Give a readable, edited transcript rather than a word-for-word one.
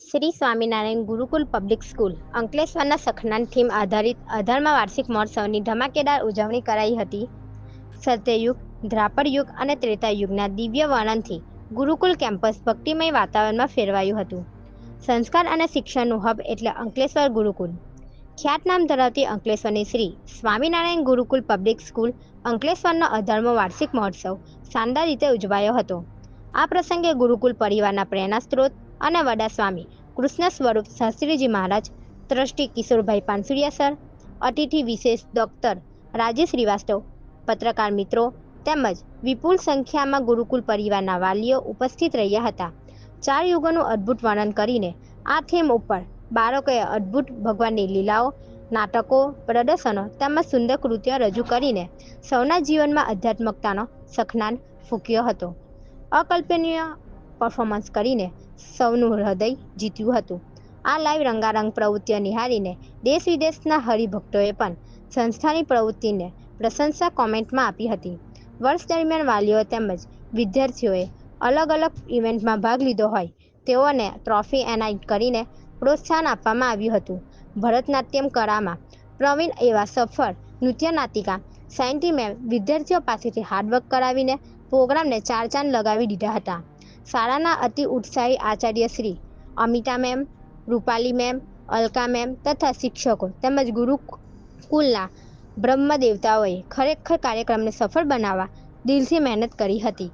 Shri Swaminarayan Gurukul public school અંકલેશ્વરના સખનાન theme આધારિત 18મા વાર્ષિક મહોત્સવની ધમાકેદાર ઉજવણી કરાઈ હતી. સત્યયુગ, દ્વાપર યુગ અને ત્રેતા યુગના દિવ્ય વર્ણનથી ગુરુકુલ કેમ્પસ ભક્તિમય વાતાવરણમાં ફેરવાયું હતું. સંસ્કાર અને શિક્ષણનું હબ એટલે અંકલેશ્વર ગુરુકુલ. ખ્યાતનામ ધરાવતી અંકલેશ્વરની શ્રી સ્વામિનારાયણ ગુરુકુલ પબ્લિક સ્કૂલ અંકલેશ્વરનો 18મો વાર્ષિક મહોત્સવ શાનદાર રીતે ઉજવાયો હતો. આ પ્રસંગે ગુરુકુલ પરિવારના પ્રેરણા સ્ત્રોત અને વડા સ્વામી કૃષ્ણ સ્વરૂપ શાસ્ત્રીજી મહારાજ, ટ્રસ્ટી કિશોરભાઈ પાનસુરિયા સર, અતિથિ વિશેષ ડોક્ટર રાજેશ શ્રીવાસ્તવ, પત્રકાર મિત્રો તેમજ વિપુલ સંખ્યામાં ગુરુકુલ પરિવારના વાલીઓ ઉપસ્થિત રહ્યા હતા. 4 યુગોનું અદ્ભુત વર્ણન કરીને આ થીમ ઉપર બાળકોએ અદ્ભુત ભગવાનની લીલાઓ, નાટકો, પ્રદર્શનો તેમજ સુંદર કૃતિઓ રજૂ કરીને સૌના જીવનમાં આધ્યાત્મકતાનો સખનાન ફૂંક્યો હતો. અકલ્પનીય પરફોર્મન્સ કરીને સૌનું હૃદય જીત્યું હતું. આ લાઈવ રંગારંગ પ્રવૃત્તિઓ નિહાળીને દેશ વિદેશના હરિભક્તોએ પણ સંસ્થાની પ્રવૃત્તિને પ્રશંસા કોમેન્ટમાં આપી હતી. વર્ષ દરમિયાન વાલીઓ તેમજ વિદ્યાર્થીઓએ અલગ અલગ ઇવેન્ટમાં ભાગ લીધો હોય તેઓને ટ્રોફી એનાયત કરીને પ્રોત્સાહન આપવામાં આવ્યું હતું. ભરતનાટ્યમ કળામાં પ્રવીણ એવા સફળ નૃત્ય નાટિકા સાયન્ટી મેમ વિદ્યાર્થીઓ પાસેથી હાર્ડવર્ક કરાવીને પ્રોગ્રામને 4 ચાંદ લગાવી દીધા હતા. શાળાના અતિ ઉત્સાહી આચાર્ય Shri Amita ma'am, Rupali ma'am, Alka ma'am તથા શિક્ષકો તેમજ ગુરુકુલના બ્રહ્મ દેવતાઓએ ખરેખર કાર્યક્રમને સફળ બનાવવા દિલથી મહેનત કરી હતી.